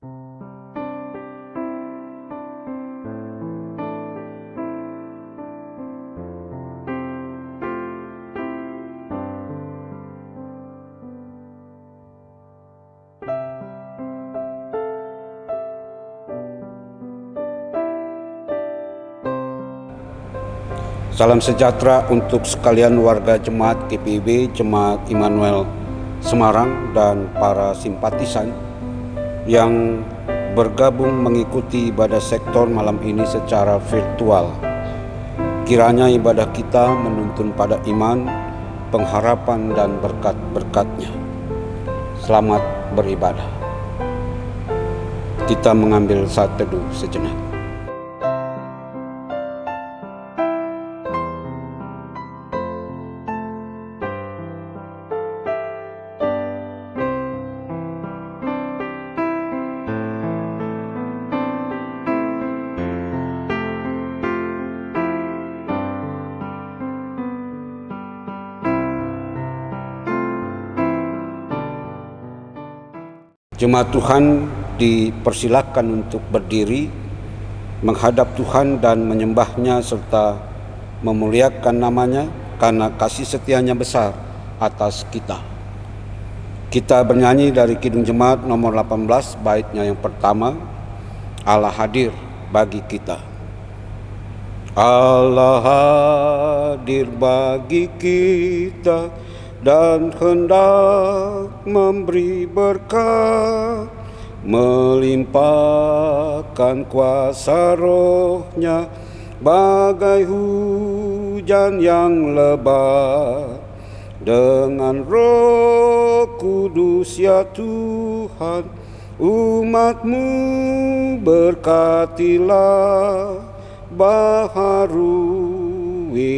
Salam sejahtera untuk sekalian warga Jemaat GPIB, Jemaat Immanuel Semarang, dan para simpatisan yang bergabung mengikuti ibadah sektor malam ini secara virtual. Kiranya ibadah kita menuntun pada iman, pengharapan, dan berkat-berkat-Nya. Selamat beribadah. Kita mengambil saat teduh sejenak. Jemaat Tuhan dipersilakan untuk berdiri, menghadap Tuhan dan menyembah-Nya serta memuliakan nama-Nya karena kasih setia-Nya besar atas kita. Kita bernyanyi dari Kidung Jemaat nomor 18, baitnya yang pertama, Allah hadir bagi kita. Allah hadir bagi kita dan hendak memberi berkat, melimpahkan kuasa Roh-Nya bagai hujan yang lebat. Dengan Roh Kudus ya Tuhan, umat-Mu berkatilah, baharui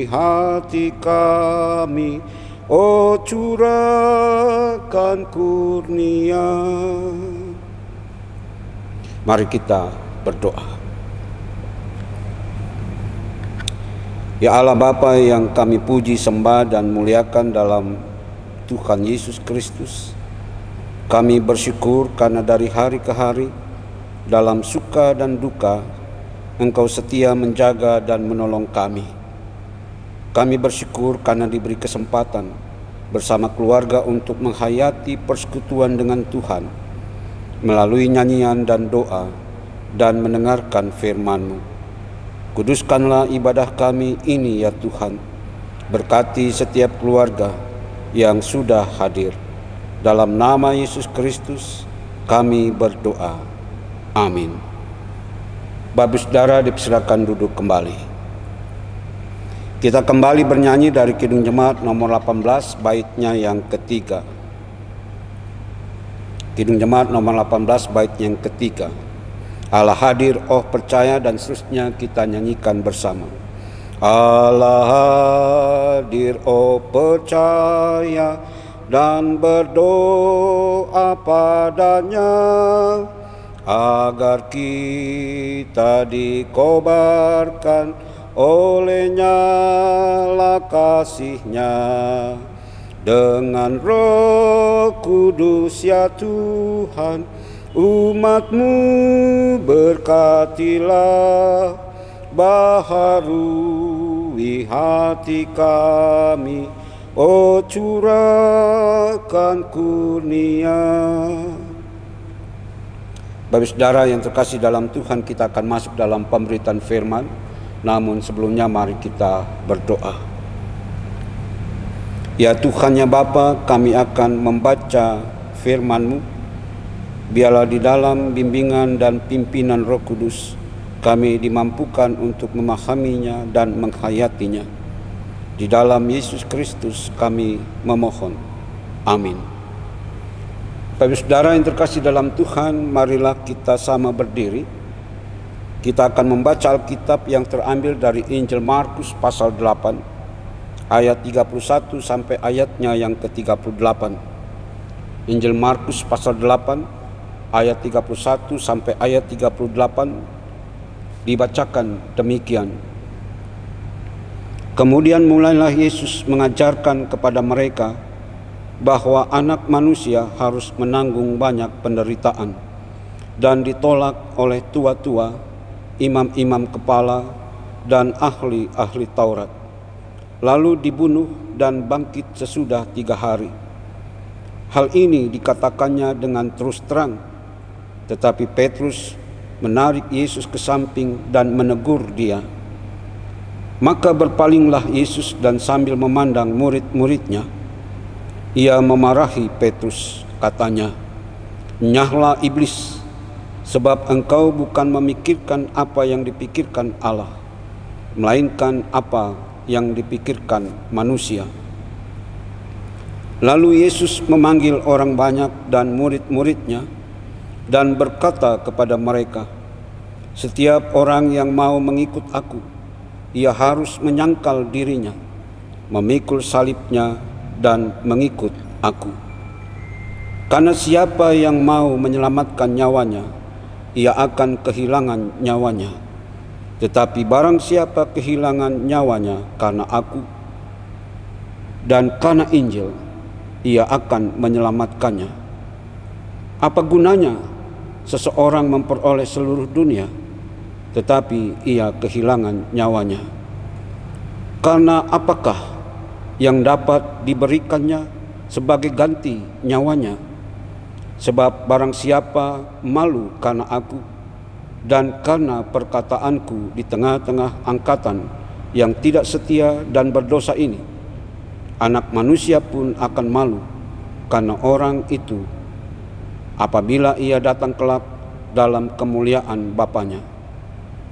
hati kami, oh curahkan kurnia. Mari kita berdoa. Ya Allah Bapa yang kami puji, sembah, dan muliakan dalam Tuhan Yesus Kristus, kami bersyukur karena dari hari ke hari, dalam suka dan duka, Engkau setia menjaga dan menolong kami. Kami bersyukur karena diberi kesempatan bersama keluarga untuk menghayati persekutuan dengan Tuhan melalui nyanyian dan doa dan mendengarkan firman-Mu. Kuduskanlah ibadah kami ini ya Tuhan. Berkati setiap keluarga yang sudah hadir. Dalam nama Yesus Kristus kami berdoa. Amin. Bapak Saudara dipersilakan duduk kembali. Kita kembali bernyanyi dari Kidung Jemaat nomor 18, baitnya yang ketiga. Kidung Jemaat nomor 18, bait yang ketiga. Allah hadir, oh percaya, dan seterusnya kita nyanyikan bersama. Allah hadir, oh percaya, dan berdoa padanya, agar kita dikobarkan oleh nyala kasih-Nya. Dengan Roh Kudus ya Tuhan, umat-Mu berkatilah, baharui hati kami, oh curahkan kurnia. Bapak Saudara yang terkasih dalam Tuhan, kita akan masuk dalam pemberitaan firman. Namun sebelumnya mari kita berdoa. Ya Tuhan ya Bapa, kami akan membaca firman-Mu. Biarlah di dalam bimbingan dan pimpinan Roh Kudus kami dimampukan untuk memahaminya dan menghayatinya. Di dalam Yesus Kristus kami memohon. Amin. Bapak Saudara yang terkasih dalam Tuhan, marilah kita sama berdiri. Kita akan membaca Alkitab yang terambil dari Injil Markus pasal 8 ayat 31 sampai ayatnya yang ke-38. Injil Markus pasal 8 ayat 31 sampai ayat 38 dibacakan demikian. Kemudian mulailah Yesus mengajarkan kepada mereka bahwa Anak Manusia harus menanggung banyak penderitaan dan ditolak oleh tua-tua, imam-imam kepala, dan ahli-ahli Taurat. Lalu dibunuh dan bangkit sesudah 3 hari. Hal ini dikatakannya dengan terus terang, tetapi Petrus menarik Yesus ke samping dan menegur dia. Maka berpalinglah Yesus dan sambil memandang murid-muridnya, ia memarahi Petrus, katanya, "Nyahlah iblis, sebab engkau bukan memikirkan apa yang dipikirkan Allah, melainkan apa yang dipikirkan manusia." Lalu Yesus memanggil orang banyak dan murid-muridnya dan berkata kepada mereka, "Setiap orang yang mau mengikut aku, ia harus menyangkal dirinya, memikul salibnya dan mengikut aku. Karena siapa yang mau menyelamatkan nyawanya, ia akan kehilangan nyawanya. Tetapi barang siapa kehilangan nyawanya karena aku dan karena Injil, ia akan menyelamatkannya. Apa gunanya seseorang memperoleh seluruh dunia, tetapi ia kehilangan nyawanya? Karena apakah yang dapat diberikannya sebagai ganti nyawanya? Sebab barang siapa malu karena aku dan karena perkataanku di tengah-tengah angkatan yang tidak setia dan berdosa ini, Anak Manusia pun akan malu karena orang itu apabila ia datang kelak dalam kemuliaan Bapanya,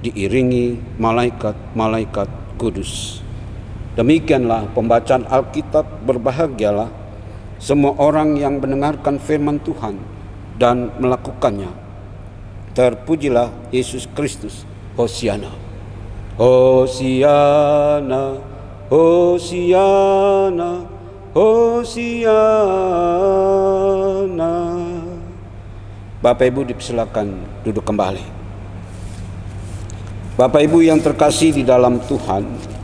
diiringi malaikat-malaikat kudus." Demikianlah pembacaan Alkitab. Berbahagialah semua orang yang mendengarkan firman Tuhan dan melakukannya. Terpujilah Yesus Kristus. Hosiana. Hosiana, Hosiana, Hosiana. Bapak Ibu dipersilakan duduk kembali. Bapak Ibu yang terkasih di dalam Tuhan,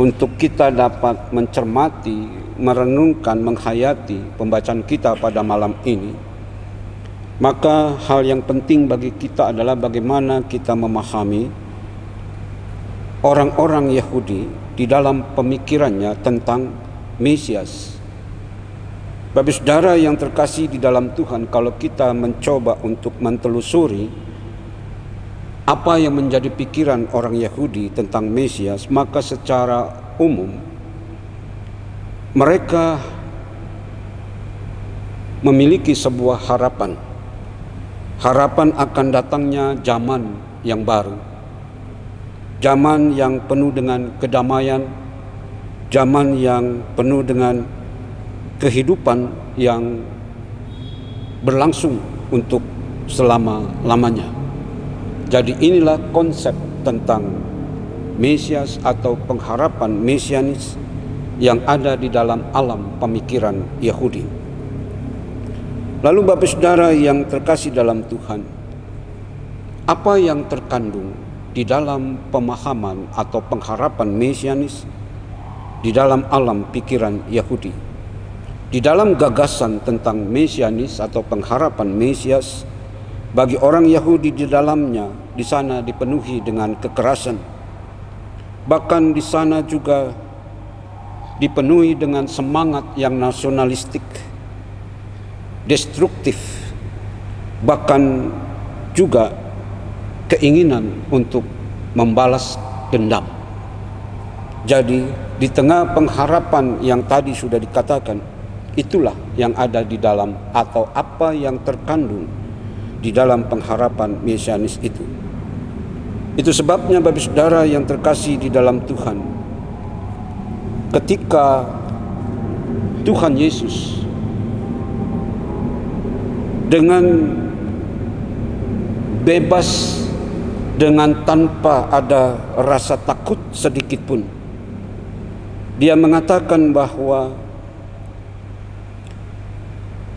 untuk kita dapat mencermati, merenungkan, menghayati pembacaan kita pada malam ini, maka hal yang penting bagi kita adalah bagaimana kita memahami orang-orang Yahudi di dalam pemikirannya tentang Mesias. Bapak saudara yang terkasih di dalam Tuhan, kalau kita mencoba untuk mentelusuri apa yang menjadi pikiran orang Yahudi tentang Mesias, maka secara umum mereka memiliki sebuah harapan akan datangnya zaman yang baru, zaman yang penuh dengan kedamaian, zaman yang penuh dengan kehidupan yang berlangsung untuk selama-lamanya. Jadi inilah konsep tentang Mesias atau pengharapan mesianis yang ada di dalam alam pemikiran Yahudi. Lalu Bapak Saudara yang terkasih dalam Tuhan, apa yang terkandung di dalam pemahaman atau pengharapan mesianis di dalam alam pikiran Yahudi? Di dalam gagasan tentang mesianis atau pengharapan Mesias, bagi orang Yahudi di dalamnya, di sana dipenuhi dengan kekerasan. Bahkan di sana juga dipenuhi dengan semangat yang nasionalistik, destruktif, bahkan juga keinginan untuk membalas dendam. Jadi di tengah pengharapan yang tadi sudah dikatakan, itulah yang ada di dalam atau apa yang terkandung di dalam pengharapan mesianis itu. Itu sebabnya Bapak Saudara yang terkasih di dalam Tuhan, ketika Tuhan Yesus dengan bebas, dengan tanpa ada rasa takut sedikit pun, dia mengatakan bahwa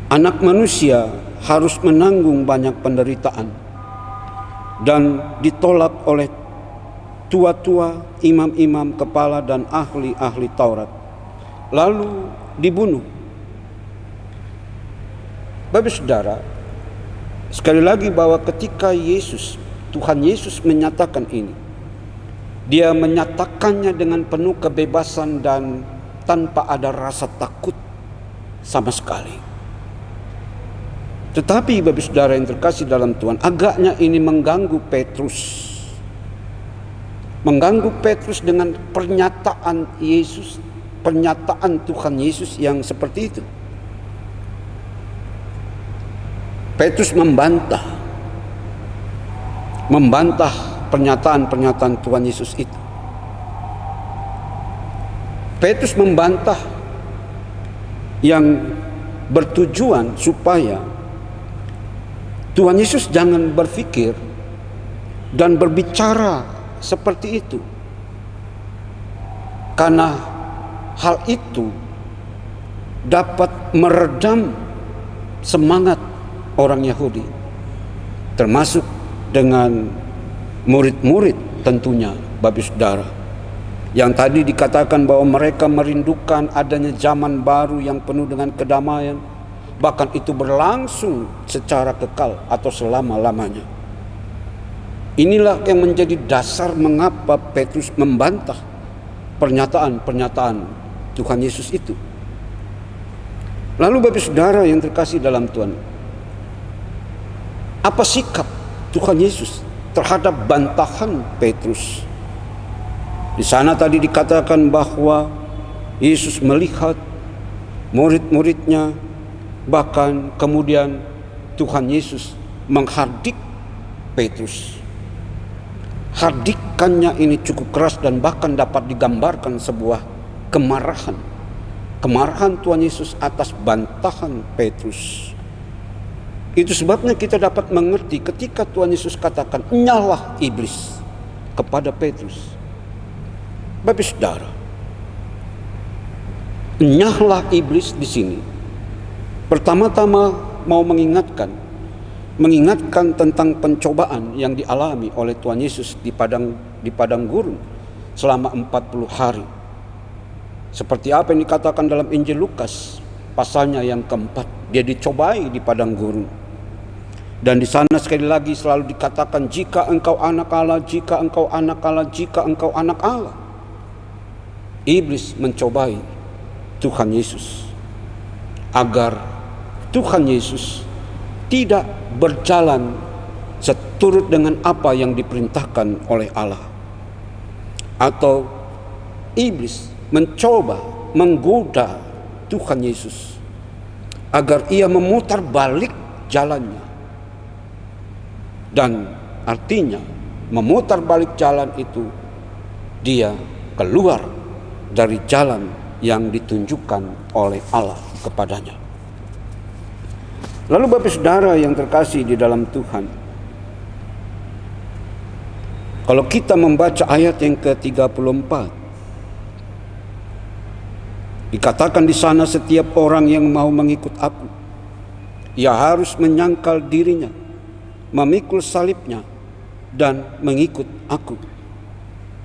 Anak Manusia harus menanggung banyak penderitaan dan ditolak oleh tua-tua, imam-imam kepala dan ahli-ahli Taurat, lalu dibunuh. Bapak Saudara, Sekali lagi bahwa ketika Tuhan Yesus menyatakan ini, Dia menyatakannya dengan penuh kebebasan dan tanpa ada rasa takut sama sekali. Tetapi Bapak Saudara yang terkasih dalam Tuhan, agaknya ini mengganggu Petrus. Mengganggu Petrus dengan pernyataan Tuhan Yesus yang seperti itu. Petrus membantah pernyataan Tuhan Yesus itu. Petrus membantah yang bertujuan supaya Tuhan Yesus jangan berpikir dan berbicara seperti itu, karena hal itu dapat meredam semangat orang Yahudi, termasuk dengan murid-murid tentunya, Bapak Saudara, yang tadi dikatakan bahwa mereka merindukan adanya zaman baru yang penuh dengan kedamaian, bahkan itu berlangsung secara kekal atau selama-lamanya. Inilah yang menjadi dasar mengapa Petrus membantah pernyataan-pernyataan Tuhan Yesus itu. Lalu Bapak Saudara yang terkasih dalam Tuhan, apa sikap Tuhan Yesus terhadap bantahan Petrus? Di sana tadi dikatakan bahwa Yesus melihat murid-muridnya, bahkan kemudian Tuhan Yesus menghardik Petrus. Hardikannya ini cukup keras dan bahkan dapat digambarkan sebuah kemarahan. Kemarahan Tuhan Yesus atas bantahan Petrus. Itu sebabnya kita dapat mengerti ketika Tuhan Yesus katakan, "Enyahlah iblis," kepada Petrus. Bapak Saudara, enyahlah iblis di sini pertama-tama mau mengingatkan tentang pencobaan yang dialami oleh Tuhan Yesus di padang gurun selama 40 hari. Seperti apa yang dikatakan dalam Injil Lukas pasalnya yang keempat, dia dicobai di padang gurun. Dan di sana sekali lagi selalu dikatakan, jika engkau anak Allah, jika engkau anak Allah, jika engkau anak Allah. Iblis mencobai Tuhan Yesus agar Tuhan Yesus tidak berjalan seturut dengan apa yang diperintahkan oleh Allah. Atau iblis mencoba menggoda Tuhan Yesus agar ia memutar balik jalannya. Dan artinya memutar balik jalan itu, dia keluar dari jalan yang ditunjukkan oleh Allah kepadanya. Lalu Bapak Saudara yang terkasih di dalam Tuhan, kalau kita membaca ayat yang ke-34, dikatakan di sana, setiap orang yang mau mengikut aku, ia harus menyangkal dirinya, memikul salibnya, dan mengikut aku.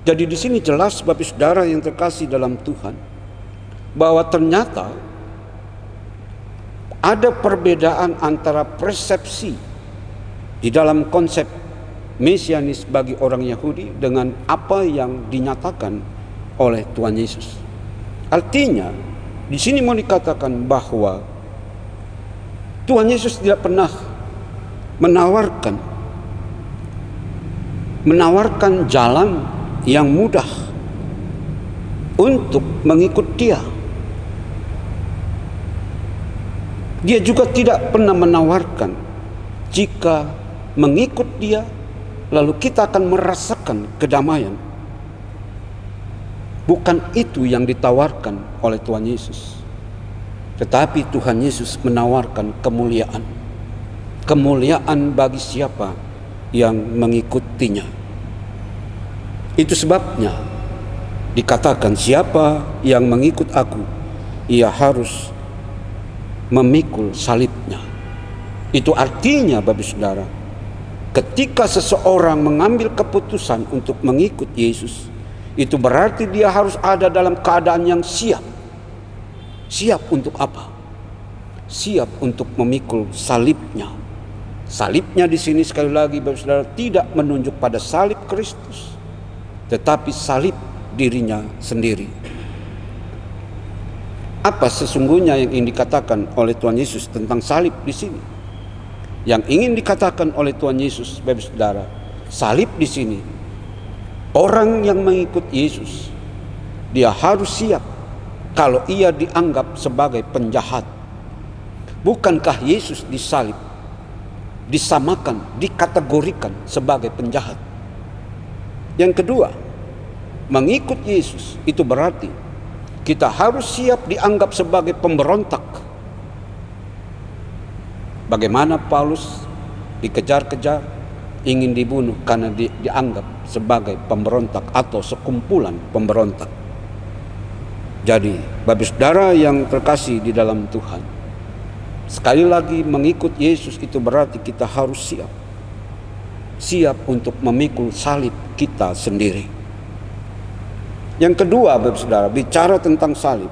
Jadi di sini jelas Bapak Saudara yang terkasih dalam Tuhan, bahwa ternyata ada perbedaan antara persepsi di dalam konsep mesianis bagi orang Yahudi dengan apa yang dinyatakan oleh Tuhan Yesus. Artinya di sini mau dikatakan bahwa Tuhan Yesus tidak pernah menawarkan jalan yang mudah untuk mengikut Dia. Dia juga tidak pernah menawarkan jika mengikut Dia lalu kita akan merasakan kedamaian. Bukan itu yang ditawarkan oleh Tuhan Yesus. Tetapi Tuhan Yesus menawarkan kemuliaan. Kemuliaan bagi siapa yang mengikutinya. Itu sebabnya dikatakan, siapa yang mengikut aku, ia harus memikul salibnya. Itu artinya Bapak Saudara, ketika seseorang mengambil keputusan untuk mengikut Yesus, itu berarti dia harus ada dalam keadaan yang siap. Siap untuk apa? Siap untuk memikul salibnya. Salibnya di sini sekali lagi Bapak Saudara tidak menunjuk pada salib Kristus, tetapi salib dirinya sendiri. Apa sesungguhnya yang ingin dikatakan oleh Tuhan Yesus tentang salib di sini? Yang ingin dikatakan oleh Tuhan Yesus, Bapak Saudara, salib di sini, orang yang mengikut Yesus, dia harus siap kalau ia dianggap sebagai penjahat. Bukankah Yesus disalib, disamakan, dikategorikan sebagai penjahat? Yang kedua, mengikut Yesus itu berarti kita harus siap dianggap sebagai pemberontak. Bagaimana Paulus dikejar-kejar, ingin dibunuh karena dianggap sebagai pemberontak atau sekumpulan pemberontak. Jadi, Bapak Saudara yang terkasih di dalam Tuhan, sekali lagi mengikut Yesus itu berarti kita harus siap untuk memikul salib kita sendiri. Yang kedua, Bapak Saudara, bicara tentang salib,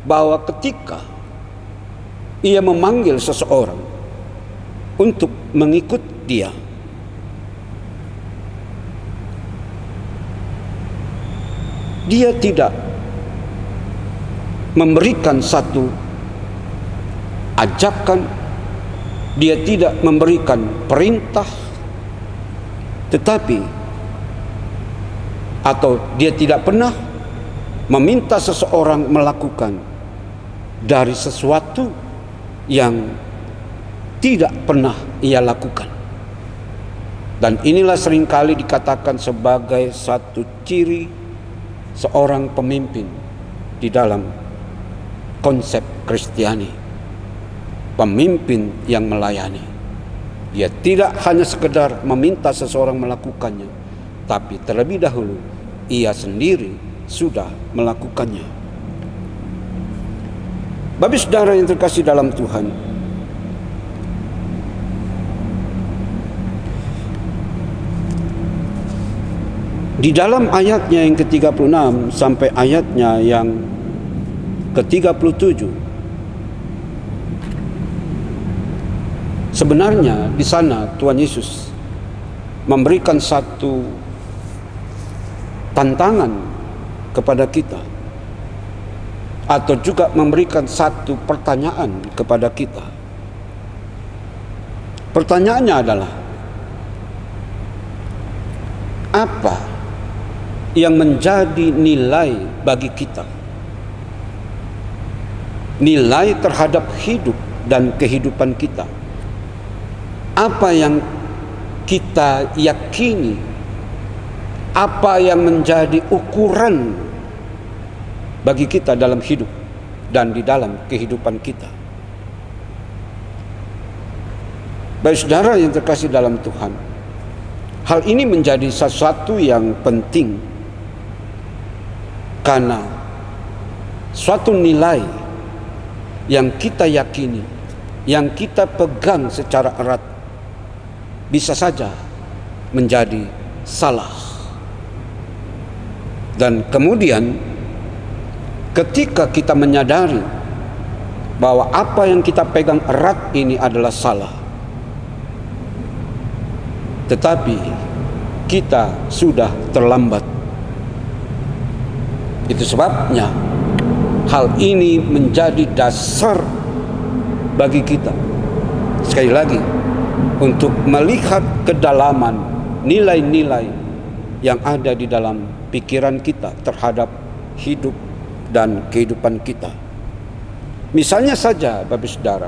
bahwa ketika ia memanggil seseorang untuk mengikut dia, dia tidak memberikan satu ajakan, dia tidak memberikan perintah, tetapi atau dia tidak pernah meminta seseorang melakukan dari sesuatu yang tidak pernah ia lakukan. Dan inilah seringkali dikatakan sebagai satu ciri seorang pemimpin di dalam konsep Kristiani. Pemimpin yang melayani. Dia tidak hanya sekedar meminta seseorang melakukannya, tapi terlebih dahulu ia sendiri sudah melakukannya. Bapak Saudara yang terkasih dalam Tuhan, di dalam ayatnya yang ke-36 sampai ayatnya yang ke-37, sebenarnya di sana Tuhan Yesus memberikan satu tantangan kepada kita, atau juga memberikan satu pertanyaan kepada kita. Pertanyaannya adalah, apa yang menjadi nilai bagi kita? Nilai terhadap hidup dan kehidupan kita. Apa yang kita yakini? Apa yang menjadi ukuran bagi kita dalam hidup dan di dalam kehidupan kita? Baik saudara yang terkasih dalam Tuhan, hal ini menjadi sesuatu yang penting karena suatu nilai yang kita yakini, yang kita pegang secara erat, bisa saja menjadi salah. Dan kemudian ketika kita menyadari bahwa apa yang kita pegang erat ini adalah salah, tetapi kita sudah terlambat. Itu sebabnya hal ini menjadi dasar bagi kita, sekali lagi, untuk melihat kedalaman nilai-nilai yang ada di dalam pikiran kita terhadap hidup dan kehidupan kita. Misalnya saja Bapak Saudara,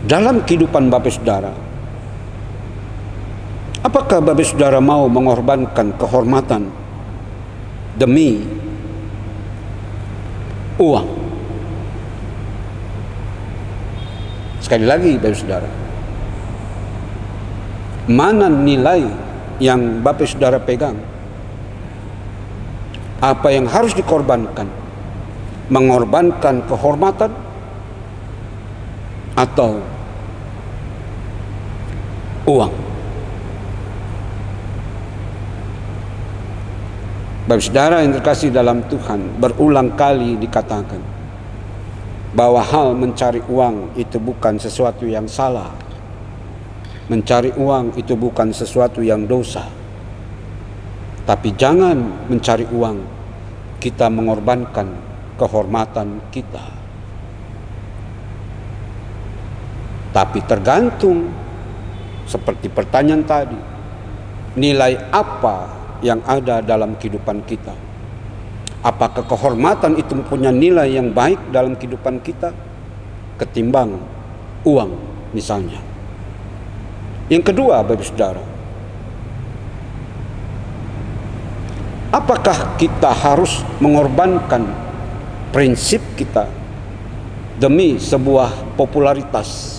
dalam kehidupan Bapak Saudara, apakah Bapak Saudara mau mengorbankan kehormatan demi uang? Sekali lagi Bapak Saudara, mana nilai yang Bapak Saudara pegang? Apa yang harus dikorbankan? Mengorbankan kehormatan atau uang? Bapak Saudara yang terkasih dalam Tuhan, berulang kali dikatakan bahwa hal mencari uang itu bukan sesuatu yang salah. Mencari uang itu bukan sesuatu yang dosa. Tapi jangan mencari uang kita mengorbankan kehormatan kita. Tapi tergantung, seperti pertanyaan tadi, nilai apa yang ada dalam kehidupan kita. Apakah kehormatan itu punya nilai yang baik dalam kehidupan kita ketimbang uang misalnya. Yang kedua, Bapak Saudara, apakah kita harus mengorbankan prinsip kita demi sebuah popularitas,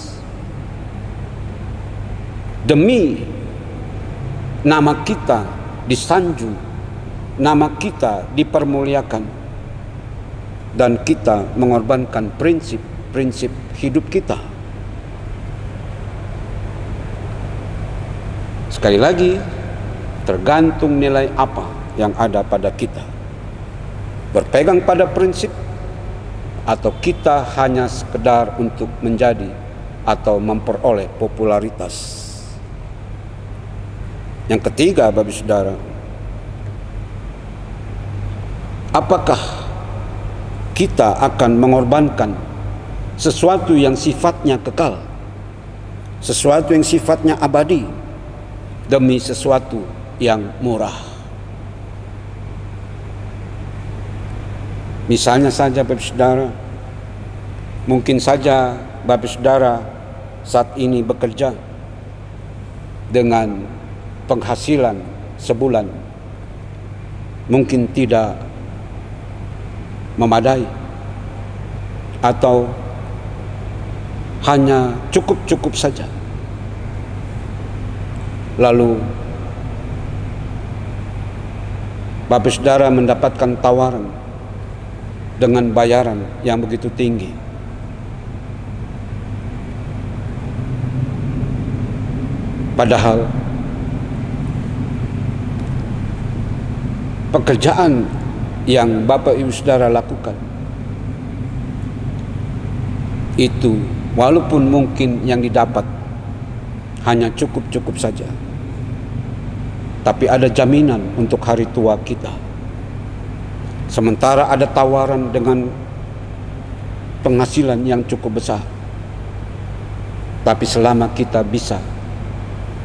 demi nama kita disanjung, nama kita dipermuliakan, dan kita mengorbankan prinsip-prinsip hidup kita? Sekali lagi, tergantung nilai apa yang ada pada kita. Berpegang pada prinsip, atau kita hanya sekedar untuk menjadi atau memperoleh popularitas. Yang ketiga, Bapak Saudara, apakah kita akan mengorbankan sesuatu yang sifatnya kekal, sesuatu yang sifatnya abadi, demi sesuatu yang murah? Misalnya saja, Bapak Saudara, mungkin saja Bapak Saudara saat ini bekerja dengan penghasilan sebulan mungkin tidak memadai, atau hanya cukup-cukup saja. Lalu Bapak Saudara mendapatkan tawaran dengan bayaran yang begitu tinggi. Padahal pekerjaan yang Bapak Ibu Saudara lakukan itu, walaupun mungkin yang didapat hanya cukup-cukup saja, tapi ada jaminan untuk hari tua kita. Sementara ada tawaran dengan penghasilan yang cukup besar, tapi selama kita bisa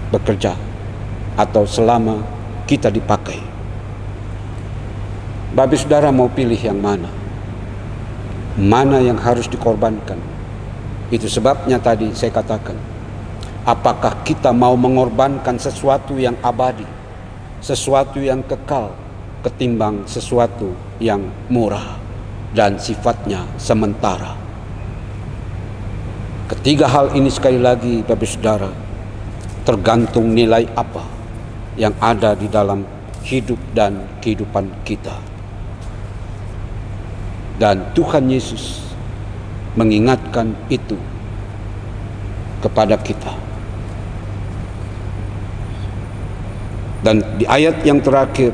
bekerja atau selama kita dipakai, Bapak Saudara mau pilih yang mana? Mana yang harus dikorbankan? Itu sebabnya tadi saya katakan, apakah kita mau mengorbankan sesuatu yang abadi, sesuatu yang kekal, ketimbang sesuatu yang murah dan sifatnya sementara? Ketiga hal ini, sekali lagi Bapak Saudara, tergantung nilai apa yang ada di dalam hidup dan kehidupan kita. Dan Tuhan Yesus mengingatkan itu kepada kita. Dan di ayat yang terakhir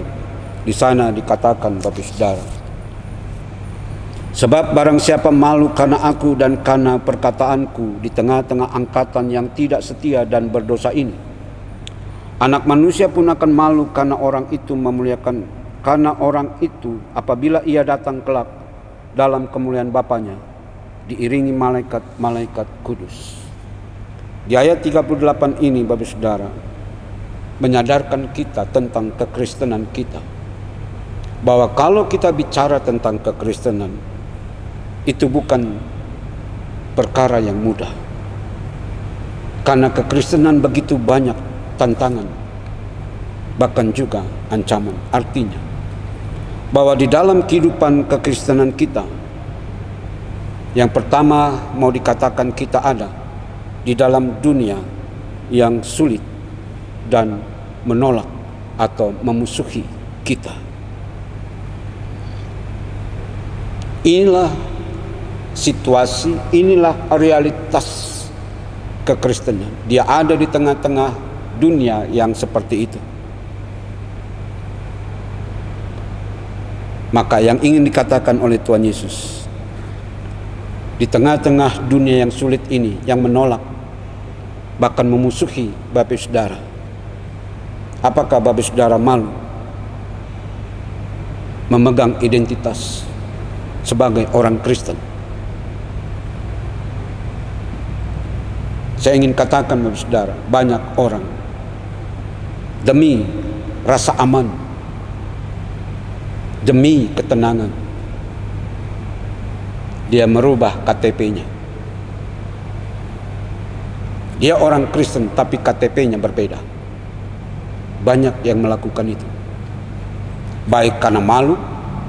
di sana dikatakan, Bapak Saudara, sebab barang siapa malu karena aku dan karena perkataanku di tengah-tengah angkatan yang tidak setia dan berdosa ini, Anak Manusia pun akan malu karena orang itu memuliakan, karena orang itu apabila ia datang kelak dalam kemuliaan Bapanya diiringi malaikat-malaikat kudus. Di ayat 38 ini, Bapak Saudara, menyadarkan kita tentang kekristenan kita, bahwa kalau kita bicara tentang kekristenan, itu bukan perkara yang mudah, karena kekristenan begitu banyak tantangan, bahkan juga ancaman. Artinya bahwa di dalam kehidupan kekristenan kita, yang pertama mau dikatakan kita ada di dalam dunia yang sulit dan menolak atau memusuhi kita. Inilah situasi, inilah realitas kekristenan. Dia ada di tengah-tengah dunia yang seperti itu. Maka yang ingin dikatakan oleh Tuhan Yesus, Di tengah-tengah dunia yang sulit ini, yang menolak, bahkan memusuhi Bapak Saudara, apakah Bapak Saudara malu memegang identitas sebagai orang Kristen? Saya ingin katakan Bapak Saudara, banyak orang demi rasa aman, demi ketenangan, dia merubah KTP-nya. Dia orang Kristen tapi KTP-nya berbeda. Banyak yang melakukan itu, baik karena malu,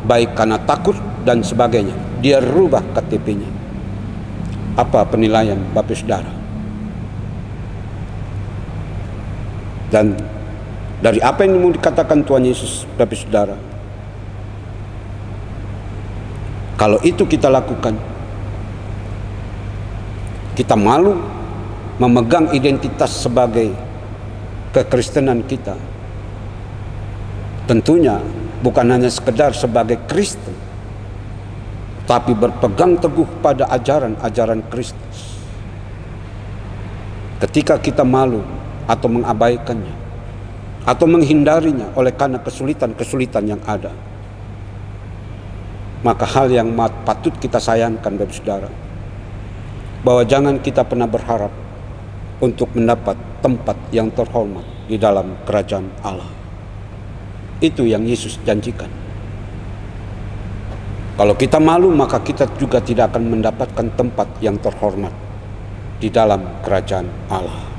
baik karena takut dan sebagainya. Dia rubah KTP-nya. Apa penilaian Bapak Saudara? Dan dari apa yang mau dikatakan Tuhan Yesus, Bapak Saudara, kalau itu kita lakukan, kita malu memegang identitas sebagai kekristenan kita. Tentunya bukan hanya sekedar sebagai Kristen, tapi berpegang teguh pada ajaran-ajaran Kristus. Ketika kita malu atau mengabaikannya, atau menghindarinya oleh karena kesulitan-kesulitan yang ada, maka hal yang patut kita sayangkan Bapak Saudara, bahwa jangan kita pernah berharap untuk mendapat tempat yang terhormat di dalam kerajaan Allah. Itu yang Yesus janjikan. Kalau kita malu, maka kita juga tidak akan mendapatkan tempat yang terhormat di dalam kerajaan Allah.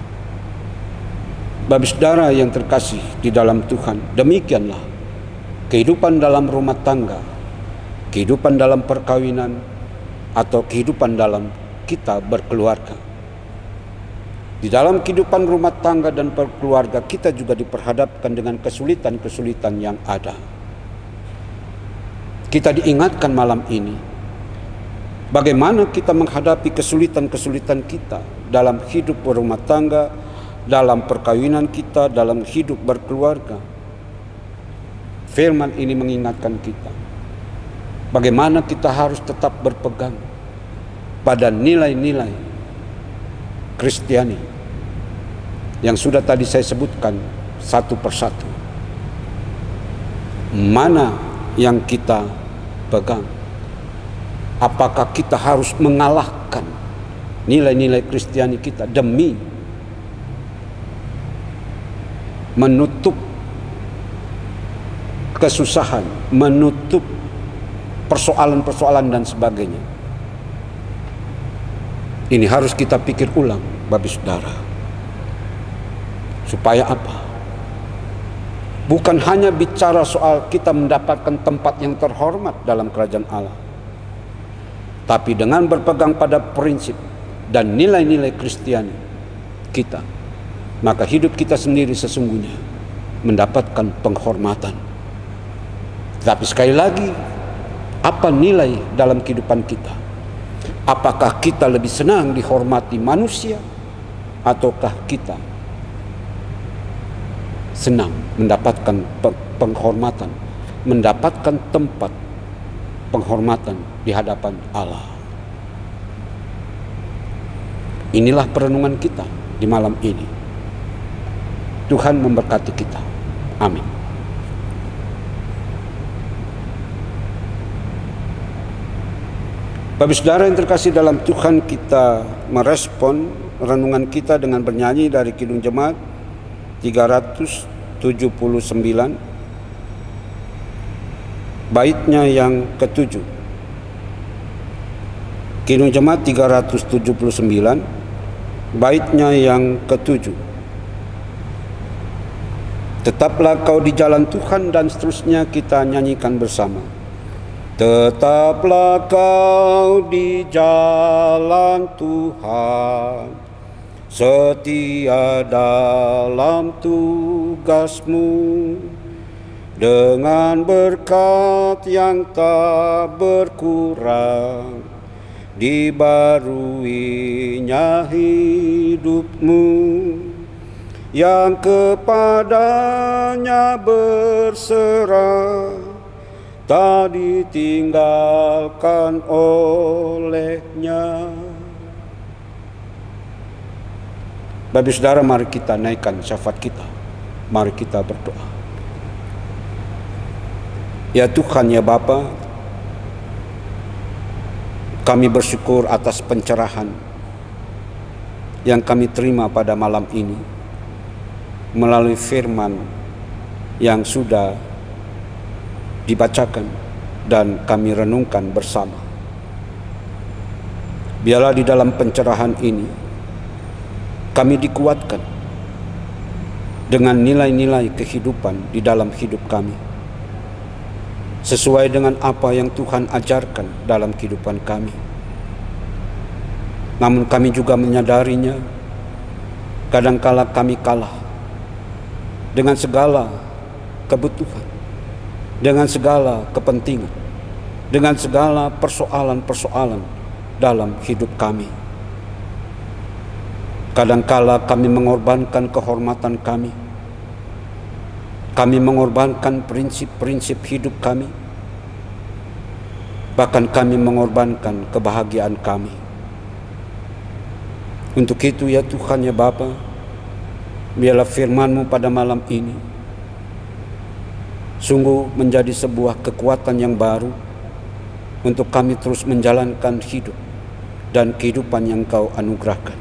Bapak Saudara yang terkasih di dalam Tuhan, demikianlah kehidupan dalam rumah tangga, kehidupan dalam perkawinan, atau kehidupan dalam kita berkeluarga. Di dalam kehidupan rumah tangga dan berkeluarga, kita juga diperhadapkan dengan kesulitan-kesulitan yang ada. Kita diingatkan malam ini, bagaimana kita menghadapi kesulitan-kesulitan kita dalam hidup berumah tangga, dalam perkawinan kita, dalam hidup berkeluarga. Firman ini mengingatkan kita, bagaimana kita harus tetap berpegang pada nilai-nilai Kristiani yang sudah tadi saya sebutkan satu persatu. Mana yang kita pegang? Apakah kita harus mengalahkan nilai-nilai Kristiani kita demi menutup kesusahan, menutup persoalan-persoalan dan sebagainya? Ini harus kita pikir ulang Bapak Saudara. Supaya apa? Bukan hanya bicara soal kita mendapatkan tempat yang terhormat dalam kerajaan Allah, tapi dengan berpegang pada prinsip dan nilai-nilai Kristiani kita, maka hidup kita sendiri sesungguhnya mendapatkan penghormatan. Tapi sekali lagi, apa nilai dalam kehidupan kita? Apakah kita lebih senang dihormati manusia, ataukah kita senang mendapatkan penghormatan, mendapatkan tempat penghormatan di hadapan Allah? Inilah perenungan kita di malam ini. Tuhan memberkati kita. Amin. Bapak Saudara yang terkasih dalam Tuhan, kita merespon renungan kita dengan bernyanyi dari Kidung Jemaat 379, baitnya yang ke-7. Kidung Jemaat 379, baitnya yang ke-7. Tetaplah kau di jalan Tuhan, dan seterusnya kita nyanyikan bersama. Tetaplah kau di jalan Tuhan, setia dalam tugasmu, dengan berkat yang tak berkurang, dibaruinya hidupmu, yang kepadanya berserah tak ditinggalkan olehnya. Bapak Saudara, mari kita naikkan syafaat kita. Mari kita berdoa. Ya Tuhan, ya Bapa, kami bersyukur atas pencerahan yang kami terima pada malam ini melalui firman yang sudah dibacakan dan kami renungkan bersama. Biarlah di dalam pencerahan ini kami dikuatkan dengan nilai-nilai kehidupan di dalam hidup kami, sesuai dengan apa yang Tuhan ajarkan dalam kehidupan kami. Namun kami juga menyadarinya, kadangkala kami kalah dengan segala kebutuhan, dengan segala kepentingan, dengan segala persoalan-persoalan dalam hidup kami. Kadangkala kami mengorbankan kehormatan kami mengorbankan prinsip-prinsip hidup kami, bahkan kami mengorbankan kebahagiaan kami. Untuk itu ya Tuhan, ya Bapa, biarlah firman-Mu pada malam ini sungguh menjadi sebuah kekuatan yang baru untuk kami terus menjalankan hidup dan kehidupan yang Kau anugerahkan.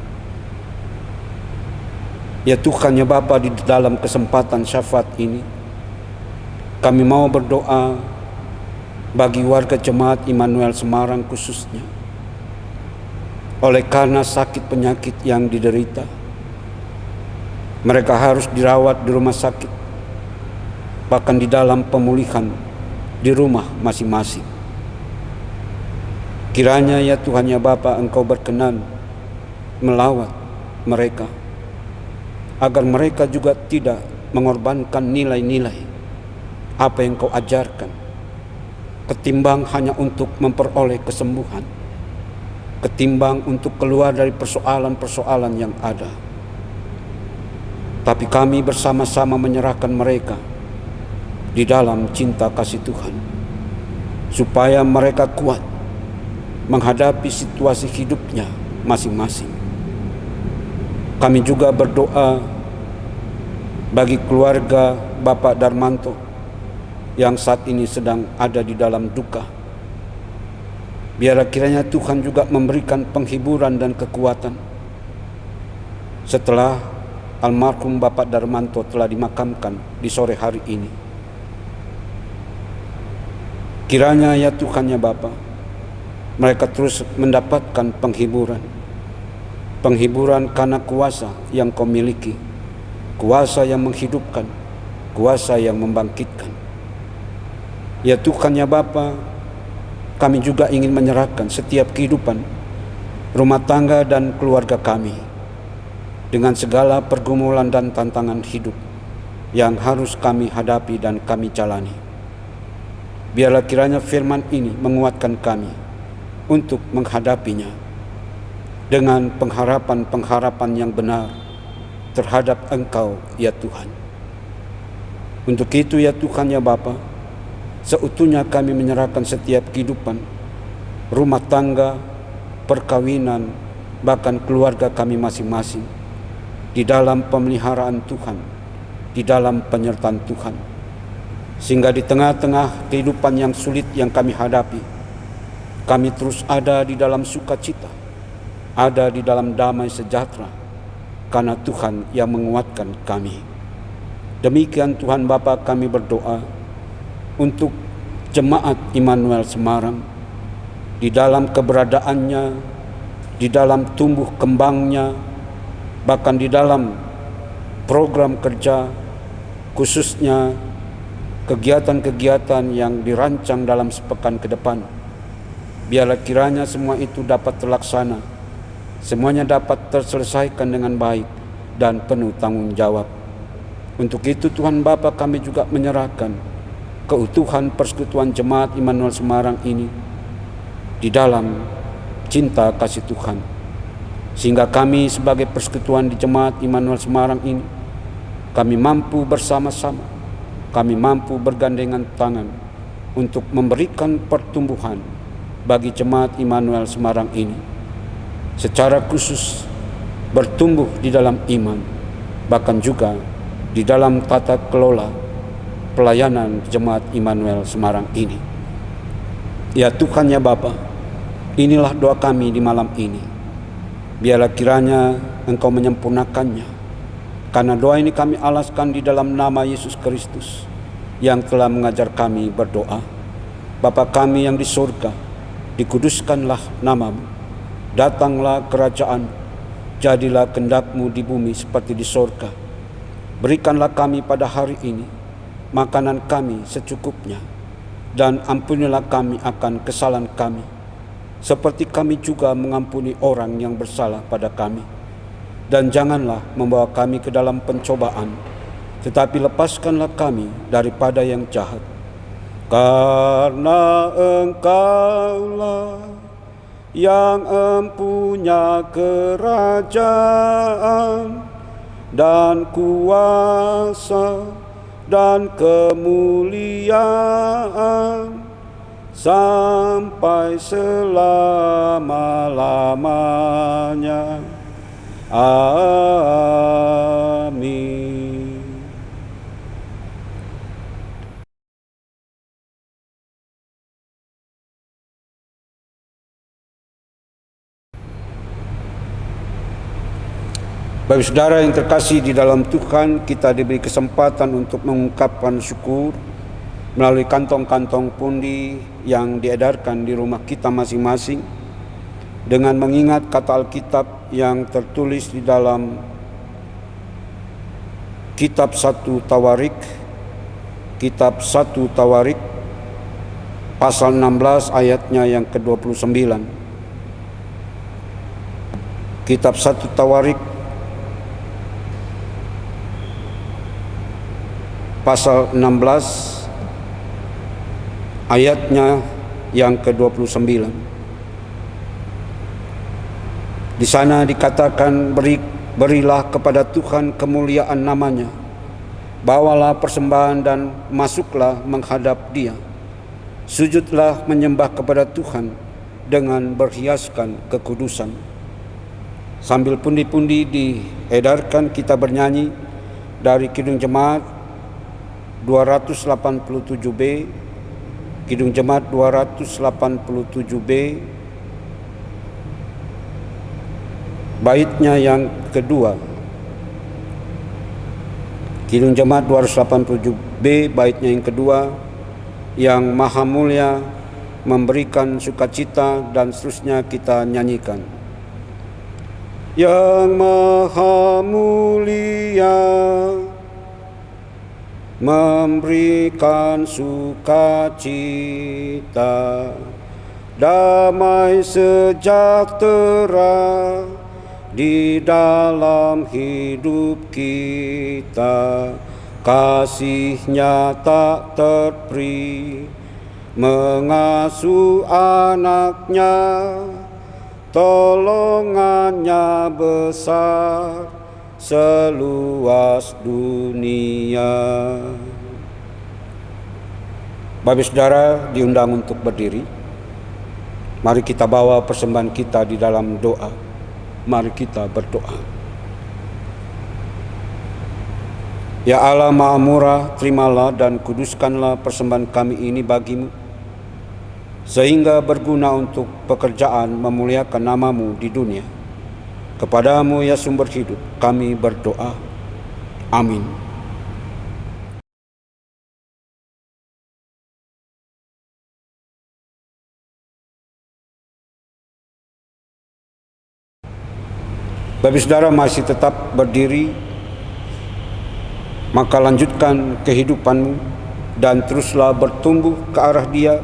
Ya Tuhan, ya Bapa, di dalam kesempatan syafaat ini kami mau berdoa bagi warga Jemaat Immanuel Semarang khususnya, oleh karena sakit penyakit yang diderita. Mereka harus dirawat di rumah sakit, bahkan di dalam pemulihan di rumah masing-masing. Kiranya ya Tuhan, ya Bapa, Engkau berkenan melawat mereka, agar mereka juga tidak mengorbankan nilai-nilai apa yang Kau ajarkan, ketimbang hanya untuk memperoleh kesembuhan, ketimbang untuk keluar dari persoalan-persoalan yang ada. Tapi kami bersama-sama menyerahkan mereka di dalam cinta kasih Tuhan, supaya mereka kuat menghadapi situasi hidupnya masing-masing. Kami juga berdoa bagi keluarga Bapak Darmanto yang saat ini sedang ada di dalam duka. Biarlah kiranya Tuhan juga memberikan penghiburan dan kekuatan setelah almarhum Bapak Darmanto telah dimakamkan di sore hari ini. Kiranya ya Tuhan, ya Bapa, mereka terus mendapatkan penghiburan karena kuasa yang Kau miliki, kuasa yang menghidupkan, kuasa yang membangkitkan. Ya Tuhan, ya Bapa, kami juga ingin menyerahkan setiap kehidupan rumah tangga dan keluarga kami dengan segala pergumulan dan tantangan hidup yang harus kami hadapi dan kami jalani. Biarlah kiranya firman ini menguatkan kami untuk menghadapinya dengan pengharapan-pengharapan yang benar terhadap Engkau ya Tuhan. Untuk itu ya Tuhan, ya Bapa, seutuhnya kami menyerahkan setiap kehidupan rumah tangga, perkawinan, bahkan keluarga kami masing-masing di dalam pemeliharaan Tuhan, di dalam penyertaan Tuhan, sehingga di tengah-tengah kehidupan yang sulit yang kami hadapi, kami terus ada di dalam sukacita, ada di dalam damai sejahtera, karena Tuhan yang menguatkan kami. Demikian Tuhan Bapa, kami berdoa untuk Jemaat Immanuel Semarang di dalam keberadaannya, di dalam tumbuh kembangnya, bahkan di dalam program kerja, khususnya kegiatan-kegiatan yang dirancang dalam sepekan ke depan. Biarlah kiranya semua itu dapat terlaksana, semuanya dapat terselesaikan dengan baik dan penuh tanggung jawab. Untuk itu Tuhan Bapa, kami juga menyerahkan keutuhan persekutuan Jemaat Immanuel Semarang ini di dalam cinta kasih Tuhan, sehingga kami sebagai persekutuan di Jemaat Immanuel Semarang ini, kami mampu bersama-sama, kami mampu bergandengan tangan untuk memberikan pertumbuhan bagi Jemaat Immanuel Semarang ini, secara khusus bertumbuh di dalam iman, bahkan juga di dalam tata kelola pelayanan Jemaat Immanuel Semarang ini. Ya Tuhan, ya Bapa, inilah doa kami di malam ini. Biarlah kiranya Engkau menyempurnakannya, karena doa ini kami alaskan di dalam nama Yesus Kristus yang telah mengajar kami berdoa. Bapa kami yang di surga, dikuduskanlah namamu, datanglah kerajaan, jadilah kehendak-Mu di bumi seperti di surga. Berikanlah kami pada hari ini makanan kami secukupnya, dan ampunilah kami akan kesalahan kami, seperti kami juga mengampuni orang yang bersalah pada kami. Dan janganlah membawa kami ke dalam pencobaan, tetapi lepaskanlah kami daripada yang jahat. Karena Engkaulah yang empunya kerajaan dan kuasa dan kemuliaan sampai selama-lamanya. Amin. Bapak saudara yang terkasih di dalam Tuhan, kita diberi kesempatan untuk mengungkapkan syukur melalui kantong-kantong pundi yang diedarkan di rumah kita masing-masing, dengan mengingat kata Alkitab yang tertulis di dalam Kitab 1 Tawarik, pasal 16 ayatnya yang ke-29. Kitab 1 Tawarik pasal 16 ayatnya yang ke-29. Di sana dikatakan, berilah kepada Tuhan kemuliaan namanya, bawalah persembahan dan masuklah menghadap Dia, sujudlah menyembah kepada Tuhan dengan berhiaskan kekudusan. Sambil pundi-pundi diedarkan, kita bernyanyi dari Kidung Jemaat 287B, Kidung Jemaat 287B, baitnya yang kedua. Kidung Jemaat 287B, baitnya yang kedua, yang Maha Mulia memberikan sukacita, dan seterusnya kita nyanyikan. Yang Maha Mulia memberikan sukacita, damai sejahtera di dalam hidup kita. Kasih-Nya tak terperi, mengasuh anak-Nya, tolongan-Nya besar seluas dunia. Bapak saudara diundang untuk berdiri. Mari kita bawa persembahan kita di dalam doa. Mari kita berdoa. Ya Allah Maha Murah, terimalah dan kuduskanlah persembahan kami ini bagi-Mu, sehingga berguna untuk pekerjaan memuliakan nama-Mu di dunia. Kepadamu ya sumber hidup, kami berdoa. Amin. Bapak saudara masih tetap berdiri, maka lanjutkan kehidupanmu dan teruslah bertumbuh ke arah Dia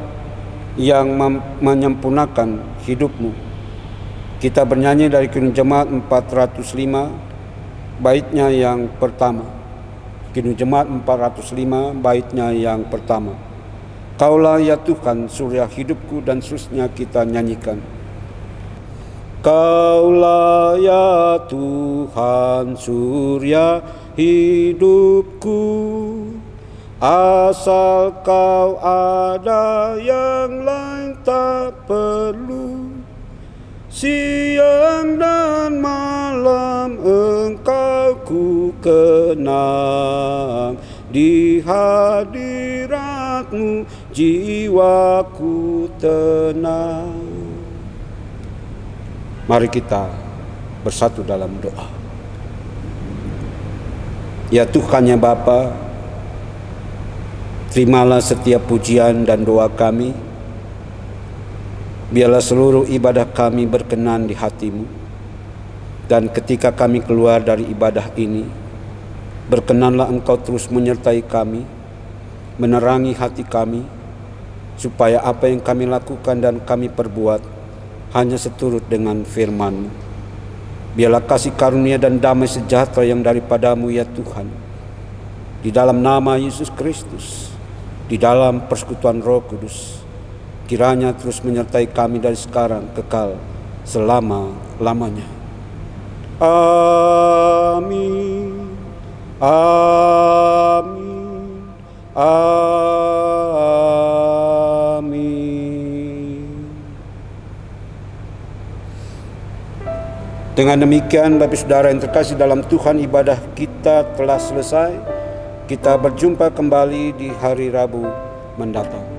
yang menyempurnakan hidupmu. Kita bernyanyi dari Kidung Jemaat 405, baitnya yang pertama. Kidung Jemaat 405, baitnya yang pertama. Kaulah ya Tuhan surya hidupku, dan seterusnya kita nyanyikan. Kaulah ya Tuhan surya hidupku, Asal kau ada, yang lain tak perlu. Siang dan malam Engkau ku kenang. Di hadirat-Mu jiwaku tenang. Mari kita bersatu dalam doa. Ya Tuhan ya Bapa, terimalah setiap pujian dan doa kami. Biarlah seluruh ibadah kami berkenan di hati-Mu. Dan ketika kami keluar dari ibadah ini, berkenanlah Engkau terus menyertai kami, menerangi hati kami, supaya apa yang kami lakukan dan kami perbuat hanya seturut dengan firman-Mu. Biarlah kasih karunia dan damai sejahtera yang daripada-Mu ya Tuhan, di dalam nama Yesus Kristus, di dalam persekutuan Roh Kudus, kiranya terus menyertai kami dari sekarang kekal selama-lamanya. Amin. Amin. Amin. Dengan demikian, Bapak Saudara yang terkasih dalam Tuhan, ibadah kita telah selesai. Kita berjumpa kembali di hari Rabu mendatang.